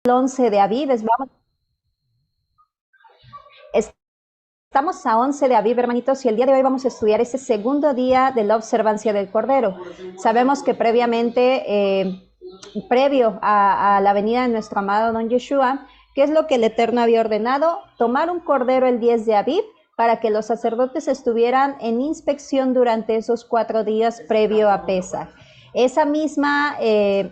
el 11 de Aviv, estamos a 11 de Aviv, hermanitos, y el día de hoy vamos a estudiar ese segundo día de la observancia del Cordero. Sabemos que previo a la venida de nuestro amado Don Yeshua, ¿qué es lo que el Eterno había ordenado? Tomar un cordero el 10 de Aviv para que los sacerdotes estuvieran en inspección durante esos 4 días previo a Pesach. Esa misma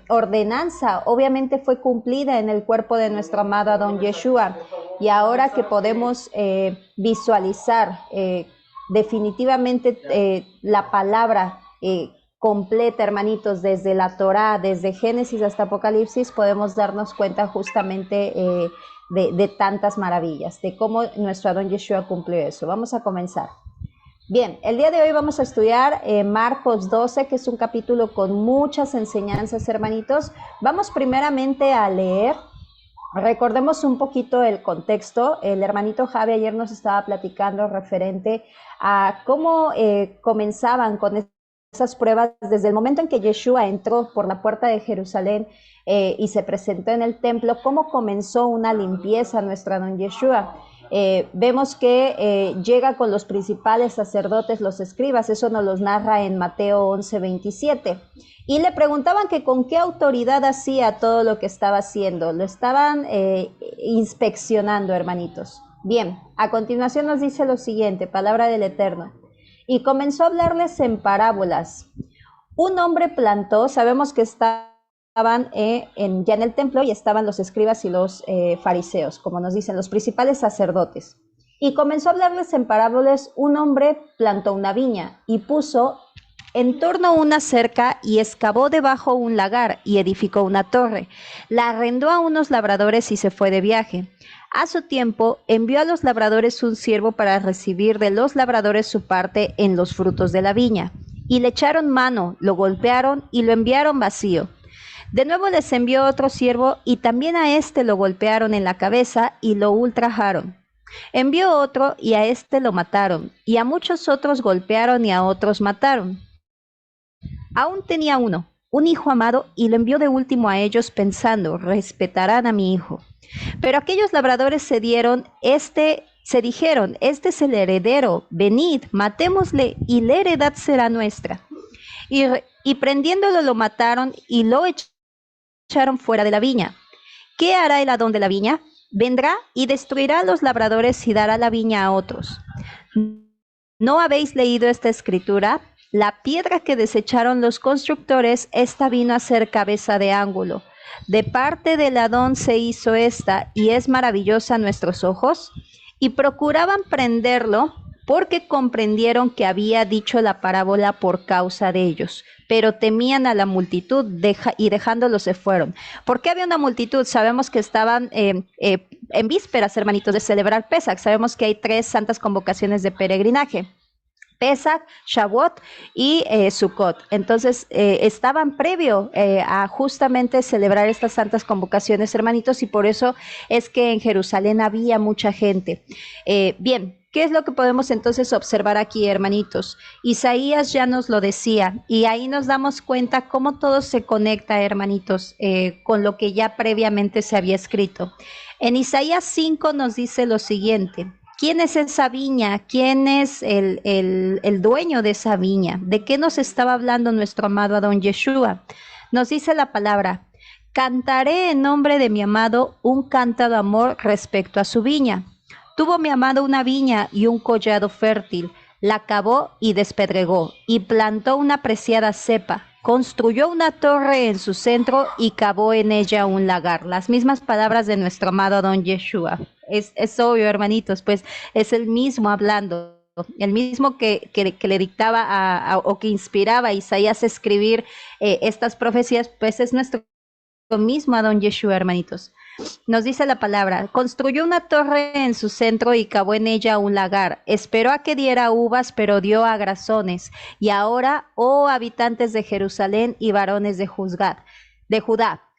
ordenanza obviamente fue cumplida en el cuerpo de nuestro amado Adón Yeshua, y ahora que podemos visualizar definitivamente la palabra completa, hermanitos, desde la Torá, desde Génesis hasta Apocalipsis, podemos darnos cuenta justamente de tantas maravillas, de cómo nuestro Adón Yeshua cumplió eso. Vamos a comenzar. Bien, el día de hoy vamos a estudiar Marcos 12, que es un capítulo con muchas enseñanzas, hermanitos. Vamos primeramente a leer. Recordemos un poquito el contexto. El hermanito Javi ayer nos estaba platicando referente a cómo comenzaban con esas pruebas desde el momento en que Yeshua entró por la puerta de Jerusalén y se presentó en el templo, cómo comenzó una limpieza nuestra don Yeshua. Vemos que llega con los principales sacerdotes, los escribas, eso nos los narra en Mateo 11:27, y le preguntaban que con qué autoridad hacía todo lo que estaba haciendo. Lo estaban inspeccionando, hermanitos. Bien, a continuación nos dice lo siguiente, palabra del Eterno. Y comenzó a hablarles en parábolas. Un hombre plantó, sabemos que estaban ya en el templo, y estaban los escribas y los fariseos, como nos dicen, los principales sacerdotes. Y comenzó a hablarles en parábolas. Un hombre plantó una viña y puso en torno una cerca y excavó debajo un lagar y edificó una torre. La arrendó a unos labradores y se fue de viaje. A su tiempo envió a los labradores un siervo para recibir de los labradores su parte en los frutos de la viña. Y le echaron mano, lo golpearon y lo enviaron vacío. De nuevo les envió otro siervo y también a éste lo golpearon en la cabeza y lo ultrajaron. Envió otro y a éste lo mataron, y a muchos otros golpearon y a otros mataron. Aún tenía uno, un hijo amado, y lo envió de último a ellos pensando, respetarán a mi hijo. Pero aquellos labradores se dijeron, este es el heredero, venid, matémosle, y la heredad será nuestra. Y prendiéndolo lo mataron y lo echaron fuera de la viña. ¿Qué hará el Adón de la viña? Vendrá y destruirá a los labradores y dará la viña a otros. ¿No habéis leído esta escritura? La piedra que desecharon los constructores, esta vino a ser cabeza de ángulo. De parte del Adón se hizo esta, y es maravillosa a nuestros ojos. Y procuraban prenderlo, porque comprendieron que había dicho la parábola por causa de ellos, pero temían a la multitud y dejándolos se fueron. ¿Por qué había una multitud? Sabemos que estaban en vísperas, hermanitos, de celebrar Pesach. Sabemos que hay 3 santas convocaciones de peregrinaje: Pesach, Shavuot y Sukkot. Entonces estaban previo a justamente celebrar estas santas convocaciones, hermanitos, y por eso es que en Jerusalén había mucha gente. Bien, ¿qué es lo que podemos entonces observar aquí, hermanitos? Isaías ya nos lo decía, y ahí nos damos cuenta cómo todo se conecta, hermanitos, con lo que ya previamente se había escrito. En Isaías 5 nos dice lo siguiente: ¿quién es esa viña? ¿Quién es el dueño de esa viña? ¿De qué nos estaba hablando nuestro amado Adón Yeshua? Nos dice la palabra: cantaré en nombre de mi amado un canto de amor respecto a su viña. Tuvo mi amado una viña y un collado fértil, la cavó y despedregó, y plantó una preciada cepa. Construyó una torre en su centro y cavó en ella un lagar. Las mismas palabras de nuestro amado Don Yeshua. Es obvio, hermanitos, pues es el mismo hablando, el mismo que le dictaba o que inspiraba a Isaías a escribir estas profecías, pues es nuestro mismo Adón Yeshua, hermanitos. Nos dice la palabra: construyó una torre en su centro y cavó en ella un lagar. Esperó a que diera uvas, pero dio agrazones. Y ahora, oh habitantes de Jerusalén y varones de Judá,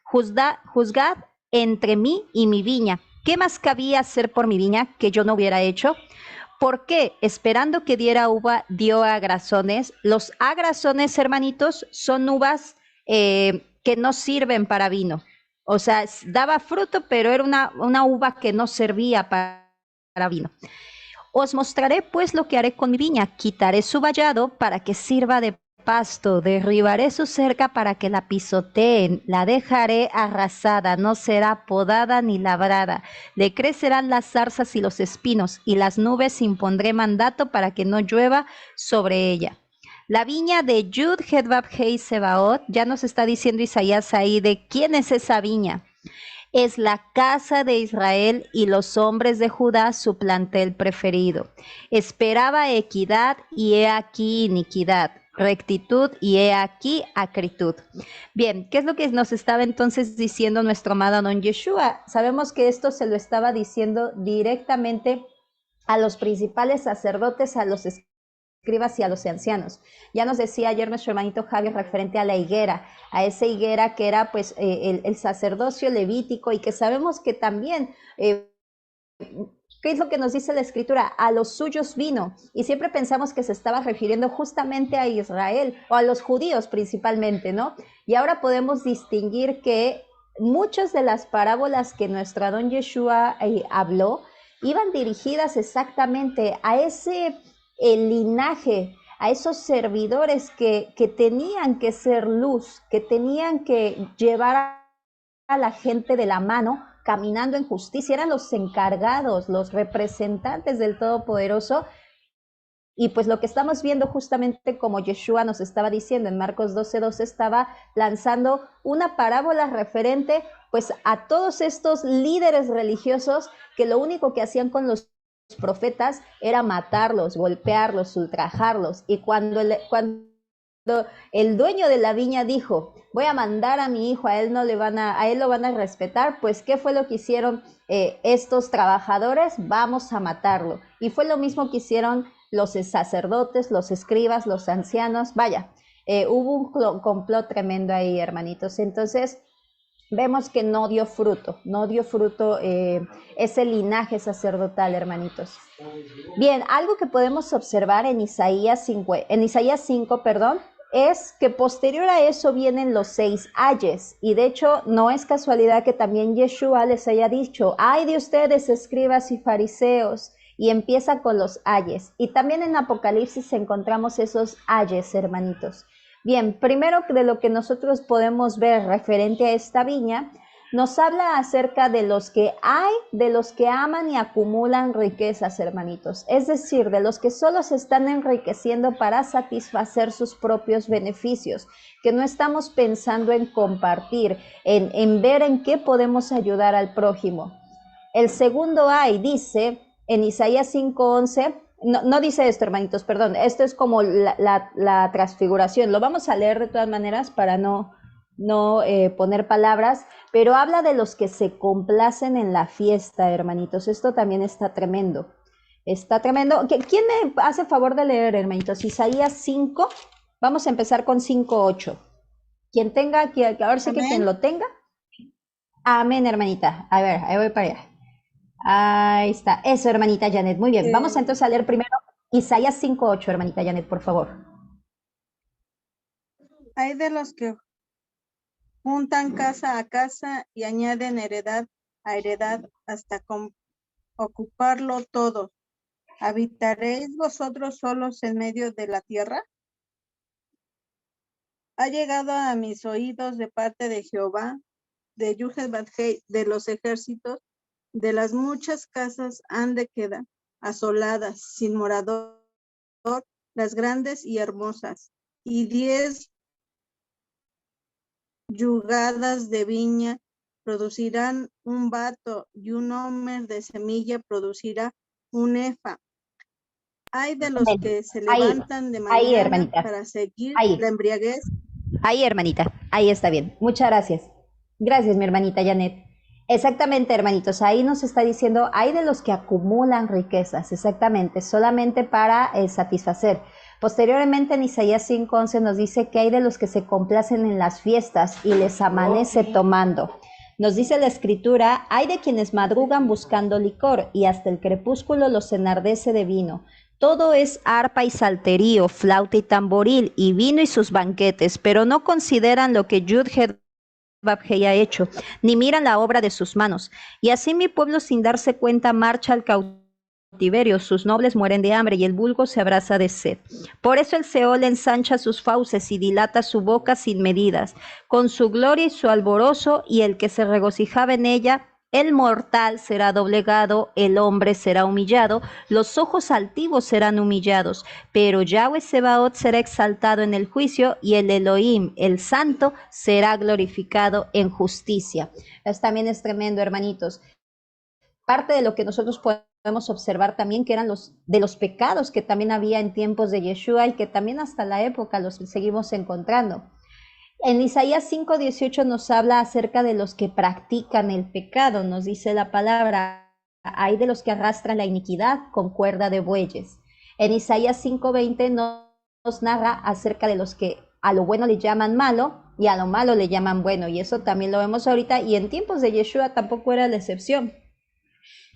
juzgad entre mí y mi viña. ¿Qué más cabía hacer por mi viña que yo no hubiera hecho? ¿Por qué? Esperando que diera uva, dio agrazones. Los agrazones, hermanitos, son uvas que no sirven para vino. O sea, daba fruto, pero era una uva que no servía para vino. Os mostraré pues lo que haré con mi viña. Quitaré su vallado para que sirva de pasto, derribaré su cerca para que la pisoteen, la dejaré arrasada, no será podada ni labrada. Le crecerán las zarzas y los espinos, y las nubes impondré mandato para que no llueva sobre ella. La viña de Yud Hedvab Hei Sebaot, ya nos está diciendo Isaías ahí de quién es esa viña. Es la casa de Israel y los hombres de Judá su plantel preferido. Esperaba equidad y he aquí iniquidad, rectitud y he aquí acritud. Bien, ¿qué es lo que nos estaba entonces diciendo nuestro amado don Yeshua? Sabemos que esto se lo estaba diciendo directamente a los principales sacerdotes, a los escribas y a los ancianos. Ya nos decía ayer nuestro hermanito Javier referente a la higuera, a esa higuera que era pues el sacerdocio levítico y que sabemos que también, ¿qué es lo que nos dice la escritura? A los suyos vino, y siempre pensamos que se estaba refiriendo justamente a Israel o a los judíos principalmente, ¿no? Y ahora podemos distinguir que muchas de las parábolas que nuestro Adón Yeshua habló iban dirigidas exactamente a ese el linaje, a esos servidores que tenían que ser luz, que tenían que llevar a la gente de la mano caminando en justicia, eran los encargados, los representantes del Todopoderoso. Y pues lo que estamos viendo justamente como Yeshua nos estaba diciendo en Marcos 12:12, estaba lanzando una parábola referente pues a todos estos líderes religiosos que lo único que hacían con los profetas era matarlos, golpearlos, ultrajarlos. Y cuando el dueño de la viña dijo, voy a mandar a mi hijo, a él lo van a respetar, pues ¿qué fue lo que hicieron estos trabajadores? Vamos a matarlo. Y fue lo mismo que hicieron los sacerdotes, los escribas, los ancianos. Vaya, hubo un complot tremendo ahí, hermanitos. Entonces vemos que no dio fruto ese linaje sacerdotal, hermanitos. Bien, algo que podemos observar en Isaías 5, es que posterior a eso vienen los 6 ayes, y de hecho no es casualidad que también Yeshua les haya dicho, ay de ustedes escribas y fariseos, y empieza con los ayes, y también en Apocalipsis encontramos esos ayes, hermanitos. Bien, primero de lo que nosotros podemos ver referente a esta viña, nos habla acerca de los que hay, de los que aman y acumulan riquezas, hermanitos. Es decir, de los que solo se están enriqueciendo para satisfacer sus propios beneficios, que no estamos pensando en compartir, en ver en qué podemos ayudar al prójimo. El segundo hay, dice en Isaías 5:11, no dice esto, hermanitos, perdón, esto es como la transfiguración. Lo vamos a leer de todas maneras para no poner palabras, pero habla de los que se complacen en la fiesta, hermanitos. Esto también está tremendo. Está tremendo. ¿Quién me hace favor de leer, hermanitos? Isaías 5, vamos a empezar con 5:8. Quien tenga, que ahora sí que quien lo tenga. Amén, hermanita. A ver, ahí voy para allá. Ahí está. Eso, hermanita Janet. Muy bien. Vamos entonces a leer primero Isaías 5:8, hermanita Janet, por favor. Hay de los que juntan casa a casa y añaden heredad a heredad hasta ocuparlo todo. ¿Habitaréis vosotros solos en medio de la tierra? Ha llegado a mis oídos de parte de Jehová, de Yud-Heh-Vav-Hei, de los ejércitos, de las muchas casas han de quedar asoladas, sin morador, las grandes y hermosas, y 10 yugadas de viña producirán un bato, y un homer de semilla producirá un efa. Hay de los que se levantan de mañana para seguir la embriaguez. Ahí, hermanita, ahí está bien. Muchas gracias. Gracias, mi hermanita Janet. Exactamente, hermanitos, ahí nos está diciendo, hay de los que acumulan riquezas, exactamente, solamente para satisfacer. Posteriormente en Isaías 5:11 nos dice que hay de los que se complacen en las fiestas y les amanece tomando. Nos dice la escritura, hay de quienes madrugan buscando licor y hasta el crepúsculo los enardece de vino. Todo es arpa y salterio, flauta y tamboril, y vino y sus banquetes, pero no consideran lo que Yud Babhei ha hecho, ni miran la obra de sus manos. Y así mi pueblo sin darse cuenta marcha al cautiverio, sus nobles mueren de hambre y el vulgo se abraza de sed. Por eso el Seol ensancha sus fauces y dilata su boca sin medidas, con su gloria y su alborozo, y el que se regocijaba en ella, el mortal será doblegado, el hombre será humillado, los ojos altivos serán humillados, pero Yahweh Sebaot será exaltado en el juicio y el Elohim, el santo, será glorificado en justicia. Esto también es tremendo, hermanitos. Parte de lo que nosotros podemos observar también, que eran de los pecados que también había en tiempos de Yeshua y que también hasta la época los seguimos encontrando. En Isaías 5:18 nos habla acerca de los que practican el pecado, nos dice la palabra, hay de los que arrastran la iniquidad con cuerda de bueyes. En Isaías 5:20 nos narra acerca de los que a lo bueno le llaman malo y a lo malo le llaman bueno, y eso también lo vemos ahorita, y en tiempos de Yeshua tampoco era la excepción.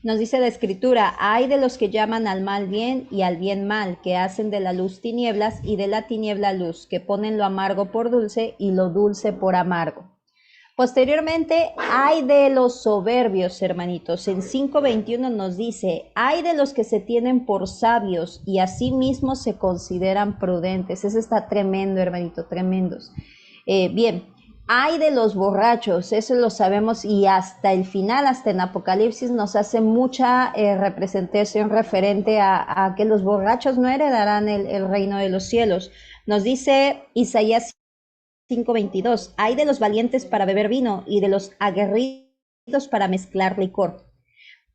Nos dice la escritura, hay de los que llaman al mal bien y al bien mal, que hacen de la luz tinieblas y de la tiniebla luz, que ponen lo amargo por dulce y lo dulce por amargo. Posteriormente, hay de los soberbios, hermanitos. En 5:21 nos dice, hay de los que se tienen por sabios y asimismo se consideran prudentes. Eso está tremendo, hermanito, tremendos. Bien. Hay de los borrachos, eso lo sabemos, y hasta el final, hasta en Apocalipsis, nos hace mucha representación referente a que los borrachos no heredarán el reino de los cielos. Nos dice Isaías 5:22, hay de los valientes para beber vino y de los aguerridos para mezclar licor.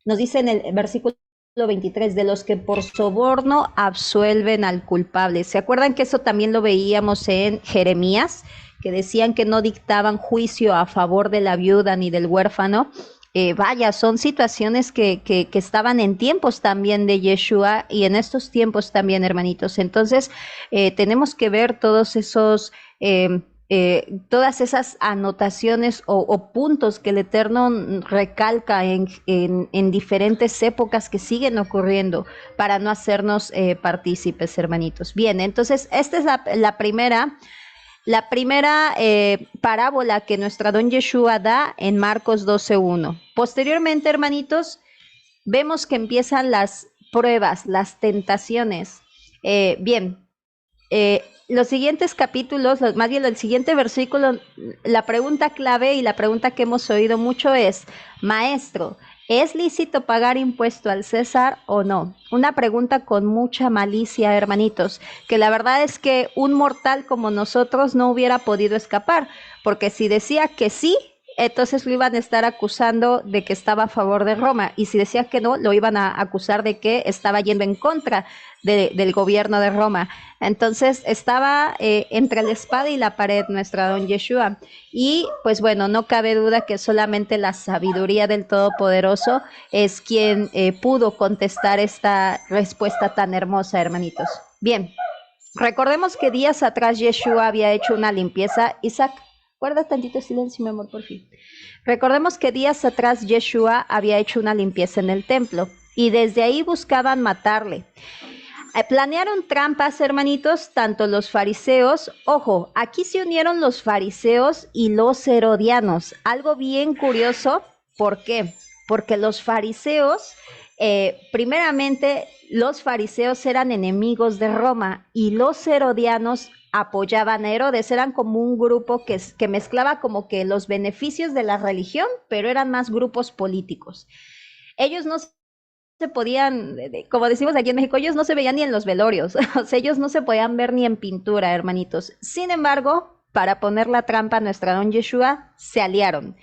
Nos dice en el versículo 23, de los que por soborno absuelven al culpable. ¿Se acuerdan que eso también lo veíamos en Jeremías? Que decían que no dictaban juicio a favor de la viuda ni del huérfano. Vaya, son situaciones que estaban en tiempos también de Yeshua y en estos tiempos también, hermanitos. Entonces, tenemos que ver todos esos, todas esas anotaciones o puntos que el Eterno recalca en diferentes épocas que siguen ocurriendo para no hacernos partícipes, hermanitos. Bien, entonces, esta es la primera parábola que nuestro Adón Yeshua da en Marcos 12:1. Posteriormente, hermanitos, vemos que empiezan las pruebas, las tentaciones. Los siguientes capítulos, más bien el siguiente versículo, la pregunta clave y la pregunta que hemos oído mucho es, Maestro, ¿es lícito pagar impuesto al César o no? Una pregunta con mucha malicia, hermanitos, que la verdad es que un mortal como nosotros no hubiera podido escapar, porque si decía que sí, entonces lo iban a estar acusando de que estaba a favor de Roma, y si decía que no, lo iban a acusar de que estaba yendo en contra del gobierno de Roma. Entonces estaba entre la espada y la pared nuestra Don Yeshua. Y pues bueno, no cabe duda que solamente la sabiduría del Todopoderoso es quien pudo contestar esta respuesta tan hermosa, hermanitos. Bien, recordemos que días atrás Yeshua había hecho una limpieza. Isaac, guarda tantito silencio, mi amor, por fin. Recordemos que días atrás Yeshua había hecho una limpieza en el templo y desde ahí buscaban matarle. Planearon trampas, hermanitos, tanto los fariseos, ojo, aquí se unieron los fariseos y los herodianos. Algo bien curioso, ¿por qué? Porque los fariseos, primeramente, los fariseos eran enemigos de Roma y los herodianos apoyaban a Herodes, eran como un grupo que mezclaba como que los beneficios de la religión, pero eran más grupos políticos. Ellos no se podían, como decimos aquí en México, ellos no se veían ni en los velorios, o sea, ellos no se podían ver ni en pintura, hermanitos. Sin embargo, para poner la trampa a nuestra Don Yeshua, se aliaron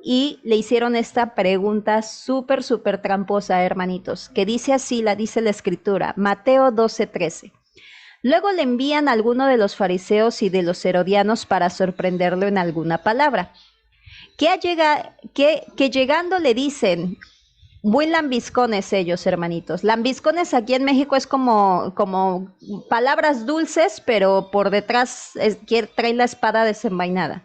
y le hicieron esta pregunta súper tramposa, hermanitos, que dice así, la dice la escritura, Mateo 12:13. Luego le envían a alguno de los fariseos y de los herodianos para sorprenderlo en alguna palabra. Que llegando le dicen, muy lambiscones ellos, hermanitos. Lambiscones aquí en México es como palabras dulces, pero por detrás trae la espada desenvainada.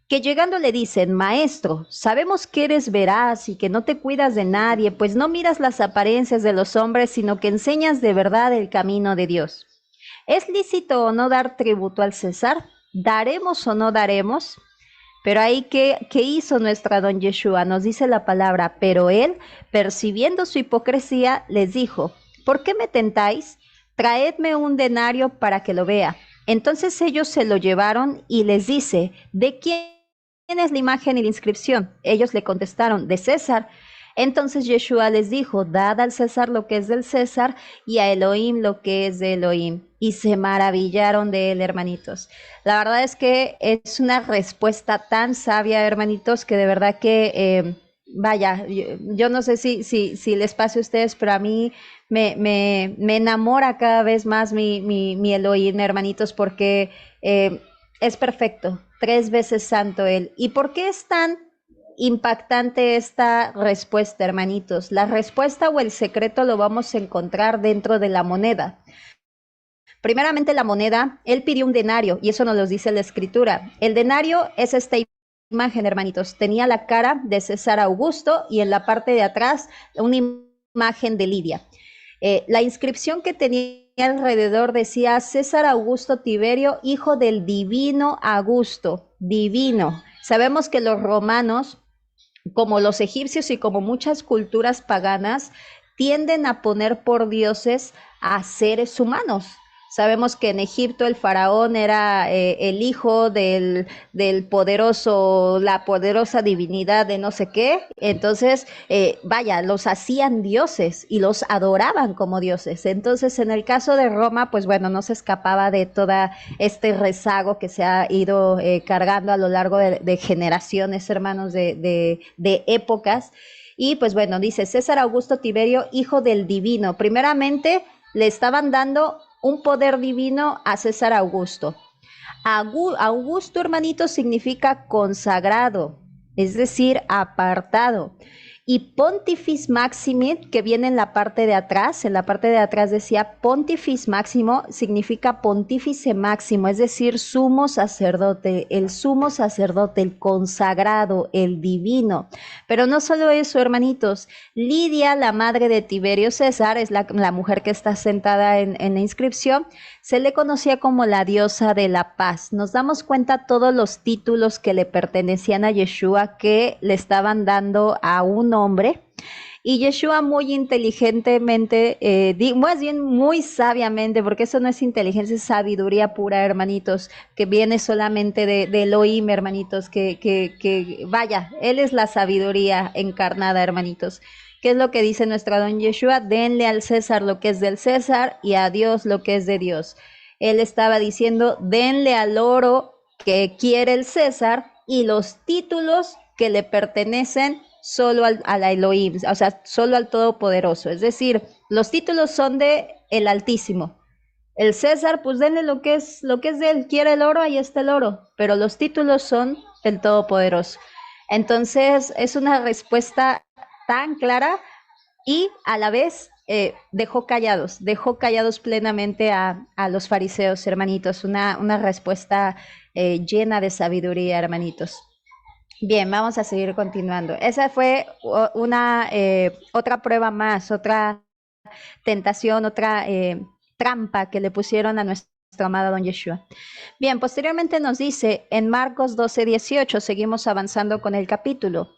Que llegando le dicen, Maestro, sabemos que eres veraz y que no te cuidas de nadie, pues no miras las apariencias de los hombres, sino que enseñas de verdad el camino de Dios. ¿Es lícito o no dar tributo al César? ¿daremos o no daremos? Pero ahí, ¿qué hizo nuestra don Yeshua? Nos dice la palabra, pero él, percibiendo su hipocresía, les dijo, ¿por qué me tentáis? Traedme un denario para que lo vea. Entonces ellos se lo llevaron y les dice, ¿de quién es la imagen y la inscripción? Ellos le contestaron, de César. Entonces Yeshua les dijo, dad al César lo que es del César y a Elohim lo que es de Elohim. Y se maravillaron de él, hermanitos. La verdad es que es una respuesta tan sabia, hermanitos, que de verdad que, vaya, yo no sé si les pase a ustedes, pero a mí me enamora cada vez más mi Elohim, hermanitos, porque es perfecto, 3 veces santo él. ¿Y por qué es tan impactante esta respuesta, hermanitos? La respuesta o el secreto lo vamos a encontrar dentro de la moneda. Primeramente la moneda, él pidió un denario y eso nos lo dice la escritura. El denario es esta imagen, hermanitos. Tenía la cara de César Augusto y en la parte de atrás una imagen de Lidia. La inscripción que tenía alrededor decía César Augusto Tiberio, hijo del divino Augusto, divino. Sabemos que los romanos, como los egipcios y como muchas culturas paganas, tienden a poner por dioses a seres humanos. Sabemos que en Egipto el faraón era el hijo del poderoso, la poderosa divinidad de no sé qué. Entonces, vaya, los hacían dioses y los adoraban como dioses. Entonces, en el caso de Roma, pues bueno, no se escapaba de todo este rezago que se ha ido cargando a lo largo de generaciones, hermanos, de épocas. Y pues bueno, dice César Augusto Tiberio, hijo del divino. Primeramente, le estaban dando un poder divino a César Augusto. Augusto, hermanito, significa consagrado, es decir, apartado. Y Pontifex Maximit, que viene en la parte de atrás decía Pontifex Máximo, significa pontífice máximo, es decir, sumo sacerdote, el consagrado, el divino. Pero no solo eso, hermanitos, Lidia, la madre de Tiberio César, es la mujer que está sentada en la inscripción, se le conocía como la diosa de la paz. Nos damos cuenta todos los títulos que le pertenecían a Yeshua que le estaban dando a un hombre. Y Yeshua muy inteligentemente, más bien muy sabiamente, porque eso no es inteligencia, es sabiduría pura, hermanitos, que viene solamente de Elohim, hermanitos, que vaya, Él es la sabiduría encarnada, hermanitos. ¿Qué es lo que dice nuestra don Yeshua? Denle al César lo que es del César y a Dios lo que es de Dios. Él estaba diciendo, denle al oro que quiere el César y los títulos que le pertenecen solo a la Elohim, o sea, solo al Todopoderoso. Es decir, los títulos son de el Altísimo. El César, pues denle lo que es de él. Quiere el oro, ahí está el oro. Pero los títulos son del Todopoderoso. Entonces, es una respuesta tan clara y a la vez dejó callados plenamente a los fariseos, hermanitos. Una respuesta llena de sabiduría, hermanitos. Bien, vamos a seguir continuando. Esa fue otra prueba más, otra tentación, otra trampa que le pusieron a nuestro amado don Yeshua. Bien, posteriormente nos dice en Marcos 12:18, seguimos avanzando con el capítulo,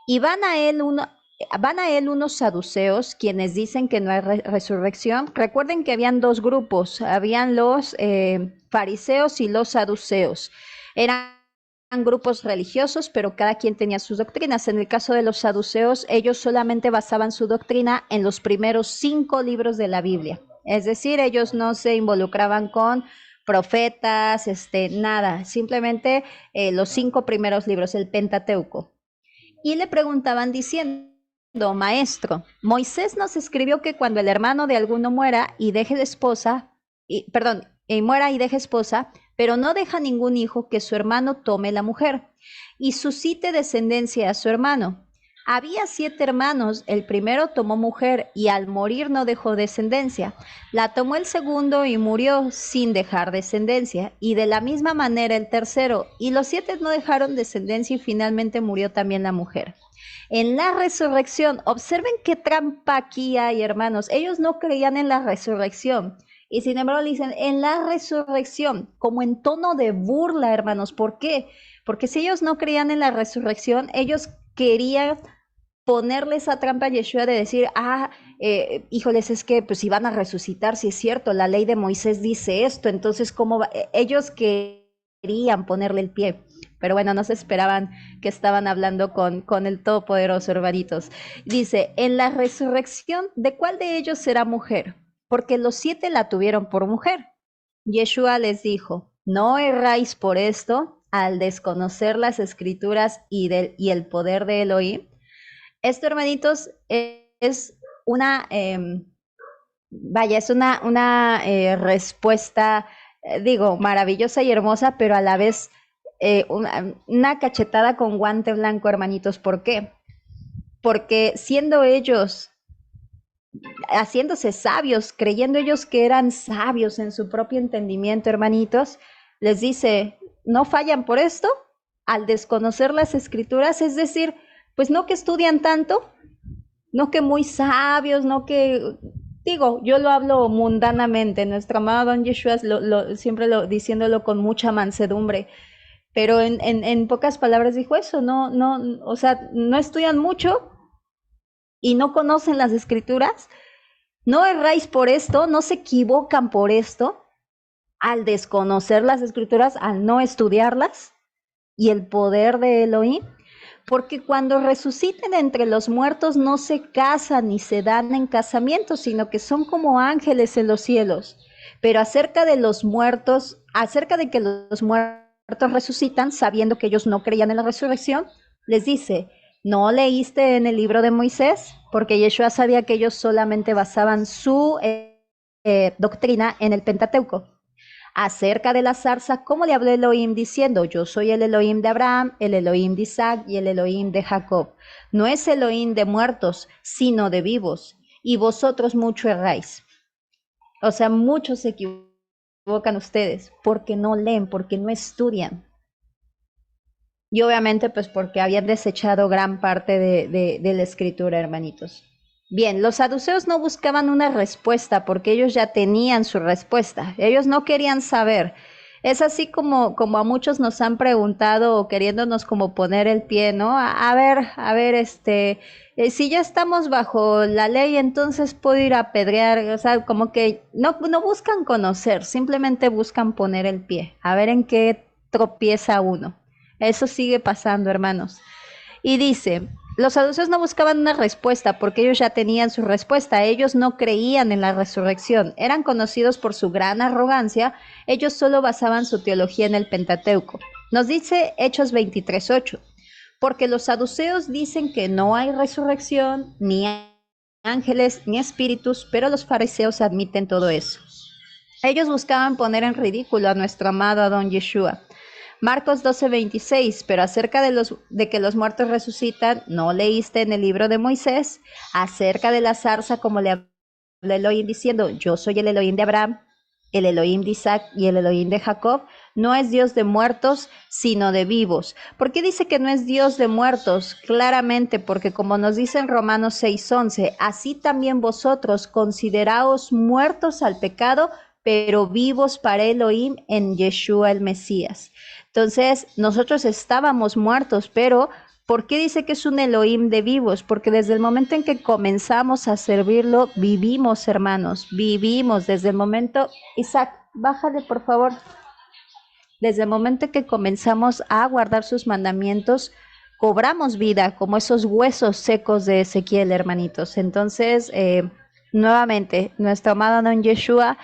y van a él unos saduceos quienes dicen que no hay resurrección. Recuerden que habían dos grupos, habían los fariseos y los saduceos. Eran grupos religiosos, pero cada quien tenía sus doctrinas. En el caso de los saduceos, ellos solamente basaban su doctrina en los primeros 5 libros de la Biblia. Es decir, ellos no se involucraban con profetas, nada, simplemente los 5 primeros libros, el Pentateuco. Y le preguntaban diciendo, maestro, Moisés nos escribió que cuando el hermano de alguno muera y deje de esposa, muera y deje esposa, pero no deja ningún hijo, que su hermano tome la mujer y suscite descendencia a su hermano. Había 7 hermanos, el primero tomó mujer y al morir no dejó descendencia. La tomó el segundo y murió sin dejar descendencia, y de la misma manera el tercero, y los 7 no dejaron descendencia y finalmente murió también la mujer. En la resurrección, observen qué trampa aquí hay, hermanos. Ellos no creían en la resurrección. Y sin embargo le dicen, en la resurrección, como en tono de burla, hermanos. ¿Por qué? Porque si ellos no creían en la resurrección, ellos querían ponerle esa trampa a Yeshua de decir, híjoles, es que pues si van a resucitar, si es cierto, la ley de Moisés dice esto, entonces ¿cómo va? Ellos querían ponerle el pie, pero bueno, no se esperaban que estaban hablando con el Todopoderoso, hermanitos. Dice, en la resurrección, ¿de cuál de ellos será mujer? Porque los 7 la tuvieron por mujer. Yeshua les dijo, no erráis por esto al desconocer las escrituras y el poder de Elohim. Esto, hermanitos, es una, respuesta, digo, maravillosa y hermosa, pero a la vez una cachetada con guante blanco, hermanitos. ¿Por qué? Porque siendo ellos, haciéndose sabios, creyendo ellos que eran sabios en su propio entendimiento, hermanitos, les dice, no fallan por esto al desconocer las escrituras, es decir, pues no que estudian tanto, no que muy sabios, no que, digo, yo lo hablo mundanamente, nuestro amado Don Yeshua siempre diciéndolo con mucha mansedumbre, pero en pocas palabras dijo eso, no, o sea, no estudian mucho y no conocen las escrituras, no erráis por esto, no se equivocan por esto, al desconocer las escrituras, al no estudiarlas y el poder de Elohim, porque cuando resuciten entre los muertos no se casan ni se dan en casamiento, sino que son como ángeles en los cielos. Pero acerca de los muertos, acerca de que los muertos resucitan, sabiendo que ellos no creían en la resurrección, les dice, ¿no leíste en el libro de Moisés? Porque Yeshua sabía que ellos solamente basaban su doctrina en el Pentateuco. Acerca de la zarza, ¿cómo le habló Elohim diciendo, yo soy el Elohim de Abraham, el Elohim de Isaac y el Elohim de Jacob? No es Elohim de muertos, sino de vivos, y vosotros mucho erráis. O sea, muchos se equivocan ustedes porque no leen, porque no estudian. Y obviamente pues porque habían desechado gran parte de la escritura, hermanitos. Bien, los saduceos no buscaban una respuesta porque ellos ya tenían su respuesta. Ellos no querían saber. Es así como a muchos nos han preguntado o queriéndonos como poner el pie, ¿no? A ver, si ya estamos bajo la ley, entonces puedo ir a apedrear. O sea, como que no buscan conocer, simplemente buscan poner el pie, a ver en qué tropieza uno. Eso sigue pasando, hermanos. Y dice, los saduceos no buscaban una respuesta porque ellos ya tenían su respuesta. Ellos no creían en la resurrección. Eran conocidos por su gran arrogancia. Ellos solo basaban su teología en el Pentateuco. Nos dice Hechos 23:8. Porque los saduceos dicen que no hay resurrección, ni ángeles, ni espíritus, pero los fariseos admiten todo eso. Ellos buscaban poner en ridículo a nuestro amado Adón Yeshua. Marcos 12:26, pero acerca de que los muertos resucitan, ¿no leíste en el libro de Moisés? Acerca de la zarza, como le habló Elohim diciendo, yo soy el Elohim de Abraham, el Elohim de Isaac y el Elohim de Jacob, no es Dios de muertos, sino de vivos. ¿Por qué dice que no es Dios de muertos? Claramente, porque como nos dice en Romanos 6:11, así también vosotros consideraos muertos al pecado, pero vivos para Elohim en Yeshua el Mesías. Entonces, nosotros estábamos muertos, pero ¿por qué dice que es un Elohim de vivos? Porque desde el momento en que comenzamos a servirlo, vivimos, hermanos, vivimos. Desde el momento, Isaac, bájale por favor. Desde el momento en que comenzamos a guardar sus mandamientos, cobramos vida, como esos huesos secos de Ezequiel, hermanitos. Entonces, nuevamente, nuestro amado Don Yeshua,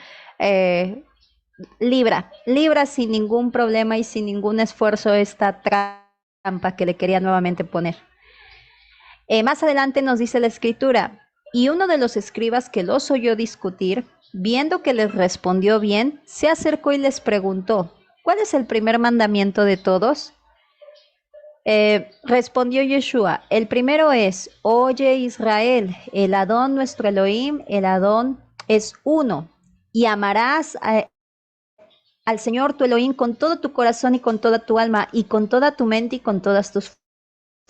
libra sin ningún problema y sin ningún esfuerzo esta trampa que le quería nuevamente poner. Más adelante nos dice la escritura, y uno de los escribas que los oyó discutir, viendo que les respondió bien, se acercó y les preguntó, ¿cuál es el primer mandamiento de todos? Respondió Yeshua, el primero es, oye Israel, el Adón nuestro Elohim, el Adón es uno, y amarás al Señor tu Elohim con todo tu corazón y con toda tu alma y con toda tu mente y con todas tus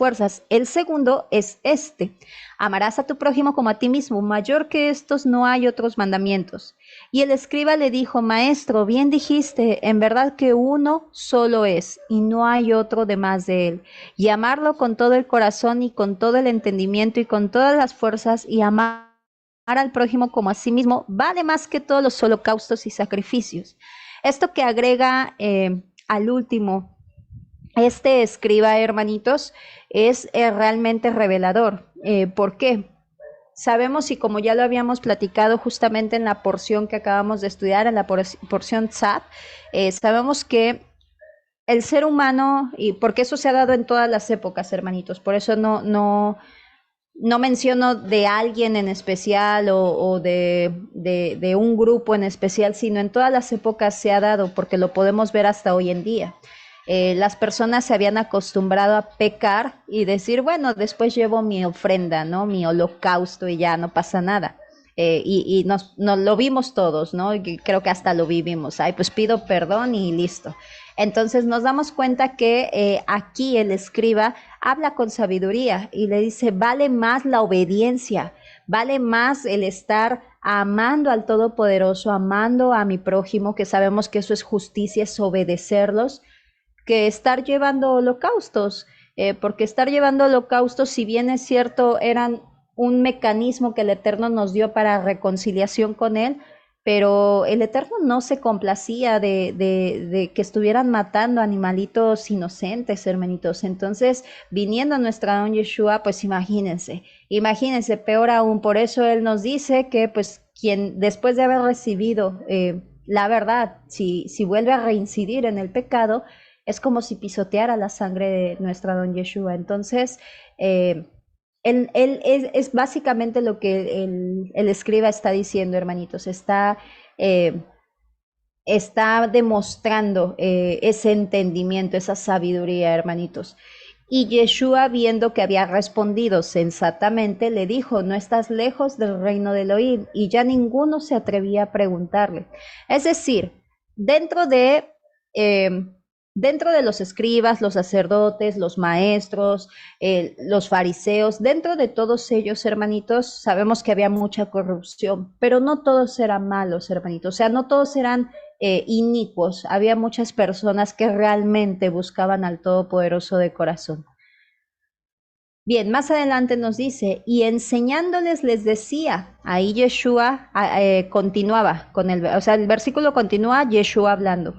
fuerzas. El segundo es este: amarás a tu prójimo como a ti mismo, mayor que estos no hay otros mandamientos. Y el escriba le dijo: Maestro, bien dijiste, en verdad que uno solo es, y no hay otro demás de él. Y amarlo con todo el corazón y con todo el entendimiento y con todas las fuerzas, y amar al prójimo como a sí mismo, vale más que todos los holocaustos y sacrificios. Esto que agrega al último este escriba, hermanitos, es realmente revelador. ¿Por qué? Sabemos, y como ya lo habíamos platicado justamente en la porción que acabamos de estudiar, en la porción Tzad, sabemos que el ser humano, y porque eso se ha dado en todas las épocas, hermanitos, por eso no menciono de alguien en especial o de un grupo en especial, sino en todas las épocas se ha dado, porque lo podemos ver hasta hoy en día. Las personas se habían acostumbrado a pecar y decir, bueno, después llevo mi ofrenda, ¿no? Mi holocausto y ya no pasa nada. Y nos lo vimos todos, ¿no? Y creo que hasta lo vivimos. Ay, pues pido perdón y listo. Entonces nos damos cuenta que aquí el escriba habla con sabiduría y le dice: vale más la obediencia, vale más el estar amando al Todopoderoso, amando a mi prójimo, que sabemos que eso es justicia, es obedecerlos, que estar llevando holocaustos, porque estar llevando holocaustos, si bien es cierto, eran un mecanismo que el Eterno nos dio para reconciliación con Él, pero el Eterno no se complacía de que estuvieran matando animalitos inocentes, hermanitos. Entonces, viniendo a nuestra don Yeshua, pues imagínense, peor aún. Por eso Él nos dice que pues quien después de haber recibido la verdad, si vuelve a reincidir en el pecado, es como si pisoteara la sangre de nuestra don Yeshua. Entonces, él es básicamente lo que el escriba está diciendo, hermanitos. Está demostrando ese entendimiento, esa sabiduría, hermanitos. Y Yeshua, viendo que había respondido sensatamente, le dijo: no estás lejos del reino de Elohim. Y ya ninguno se atrevía a preguntarle. Es decir, dentro de eh, dentro de los escribas, los sacerdotes, los maestros, los fariseos, dentro de todos ellos, hermanitos, sabemos que había mucha corrupción, pero no todos eran malos, hermanitos. O sea, no todos eran inicuos. Había muchas personas que realmente buscaban al Todopoderoso de corazón. Bien, más adelante nos dice: y enseñándoles les decía. Ahí Yeshua continuaba con el versículo continúa Yeshua hablando: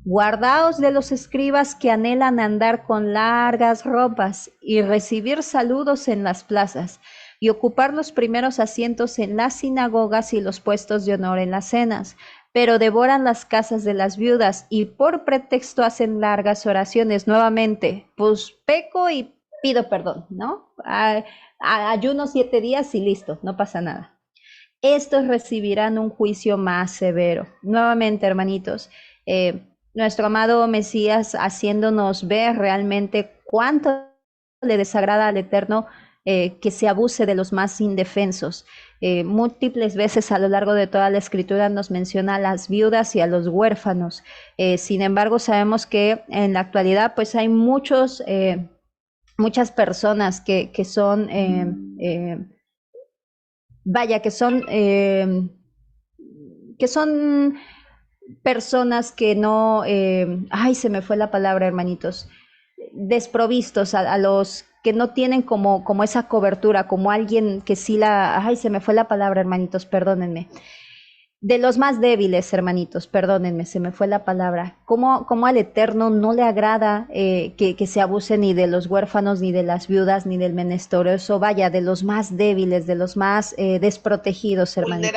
guardaos de los escribas que anhelan andar con largas ropas y recibir saludos en las plazas y ocupar los primeros asientos en las sinagogas y los puestos de honor en las cenas, pero devoran las casas de las viudas y por pretexto hacen largas oraciones. Nuevamente, pues peco y pido perdón, ¿no? Ayuno 7 días y listo, no pasa nada. Estos recibirán un juicio más severo. Nuevamente, hermanitos, nuestro amado Mesías haciéndonos ver realmente cuánto le desagrada al Eterno que se abuse de los más indefensos. Múltiples veces a lo largo de toda la Escritura nos menciona a las viudas y a los huérfanos. Sin embargo, sabemos que en la actualidad pues hay muchas personas que son, que son personas que no, se me fue la palabra, hermanitos, desprovistos a los que no tienen como esa cobertura, como alguien que sí se me fue la palabra, hermanitos, perdónenme. De los más débiles, hermanitos, perdónenme, se me fue la palabra. Como al Eterno no le agrada que se abuse ni de los huérfanos, ni de las viudas, ni del menesteroso, de los más débiles, de los más desprotegidos, hermanitos.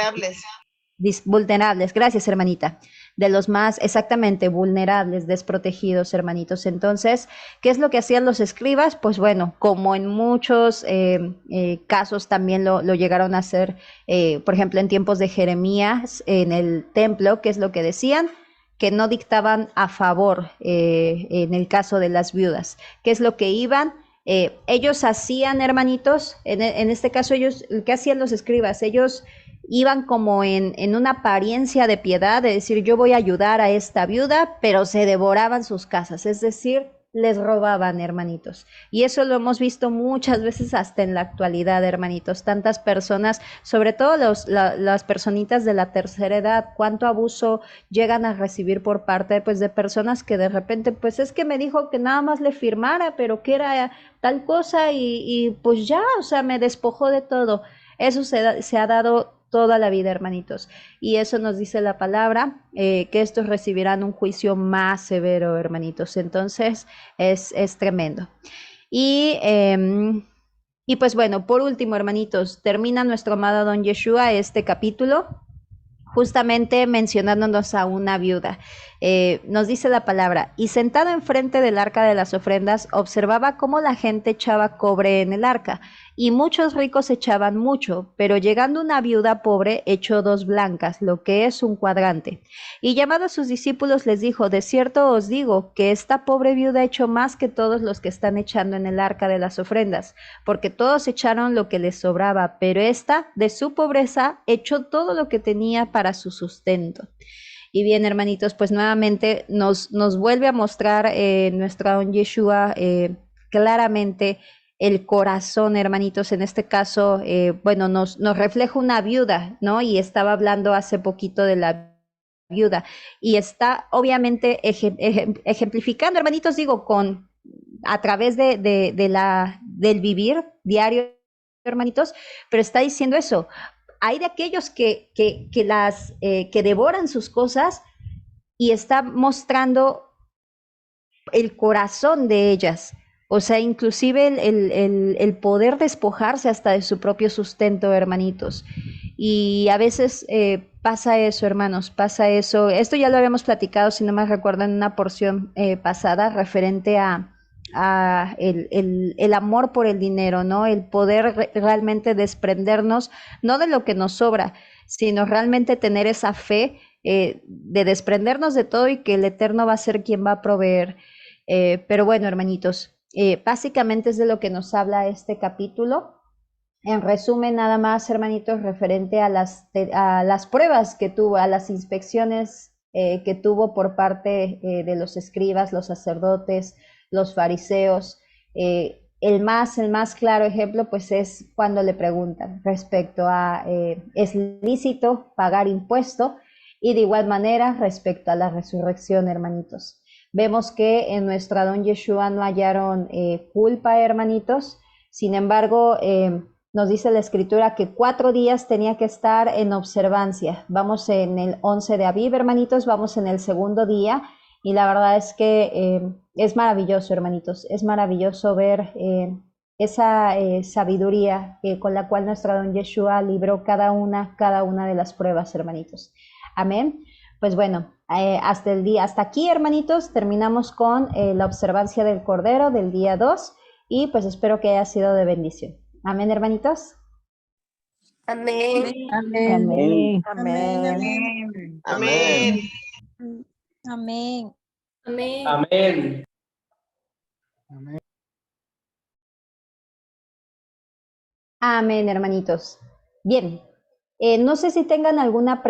Vulnerables, gracias, hermanita. De los más exactamente vulnerables, desprotegidos, hermanitos. Entonces, ¿qué es lo que hacían los escribas? Pues bueno, como en muchos casos también lo llegaron a hacer, por ejemplo, en tiempos de Jeremías, en el templo, ¿qué es lo que decían? Que no dictaban a favor en el caso de las viudas. ¿Qué es lo que iban? Ellos hacían, hermanitos, en este caso ellos, ¿qué hacían los escribas? Ellos iban como en una apariencia de piedad, de decir: yo voy a ayudar a esta viuda, pero se devoraban sus casas. Es decir, les robaban, hermanitos. Y eso lo hemos visto muchas veces hasta en la actualidad, hermanitos. Tantas personas, sobre todo las personitas de la tercera edad, cuánto abuso llegan a recibir por parte pues, de personas que de repente, pues es que me dijo que nada más le firmara, pero que era tal cosa y pues ya, o sea, me despojó de todo. Eso se ha dado toda la vida, hermanitos. Y eso nos dice la palabra, que estos recibirán un juicio más severo, hermanitos. Entonces, es tremendo. Y pues bueno, por último, hermanitos, termina nuestro amado Don Yeshua este capítulo justamente mencionándonos a una viuda. Nos dice la palabra, y sentado enfrente del arca de las ofrendas, observaba cómo la gente echaba cobre en el arca, y muchos ricos echaban mucho, pero llegando una viuda pobre, echó 2 blancas, lo que es un cuadrante. Y llamado a sus discípulos les dijo, de cierto os digo, que esta pobre viuda echó más que todos los que están echando en el arca de las ofrendas, porque todos echaron lo que les sobraba, pero esta, de su pobreza, echó todo lo que tenía para su sustento. Y bien, hermanitos, pues nuevamente nos vuelve a mostrar nuestra don Yeshua claramente el corazón, hermanitos, en este caso, bueno, nos refleja una viuda, ¿no? Y estaba hablando hace poquito de la viuda y está obviamente ejemplificando, hermanitos, digo, a través del vivir diario, hermanitos, pero está diciendo eso, hay de aquellos que devoran sus cosas y está mostrando el corazón de ellas. O sea, inclusive el poder despojarse hasta de su propio sustento, hermanitos. Y a veces pasa eso, hermanos, pasa eso. Esto ya lo habíamos platicado, si no me recuerdo, en una porción pasada referente a el amor por el dinero, ¿no? El poder realmente desprendernos, no de lo que nos sobra, sino realmente tener esa fe de desprendernos de todo y que el Eterno va a ser quien va a proveer. Pero bueno, hermanitos, básicamente es de lo que nos habla este capítulo. En resumen, nada más, hermanitos, referente a las pruebas que tuvo, a las inspecciones que tuvo por parte de los escribas, los sacerdotes, los fariseos. El más claro ejemplo, pues, es cuando le preguntan respecto a, ¿es lícito pagar impuesto? Y de igual manera, respecto a la resurrección, hermanitos. Vemos que en nuestra don Yeshua no hallaron culpa, hermanitos. Sin embargo, nos dice la escritura que 4 días tenía que estar en observancia. Vamos en el 11 de Aviv, hermanitos, vamos en el segundo día y la verdad es que es maravilloso, hermanitos, es maravilloso ver esa sabiduría con la cual nuestra don Yeshua libró cada una de las pruebas, hermanitos. Amén. Pues bueno, hasta aquí, hermanitos, terminamos con la observancia del Cordero del día 2 y pues espero que haya sido de bendición. Amén, hermanitos. Amén. Amén. Amén. Amén. Amén. Amén. Amén. Amén. Amén, hermanitos. Bien, no sé si tengan alguna pregunta.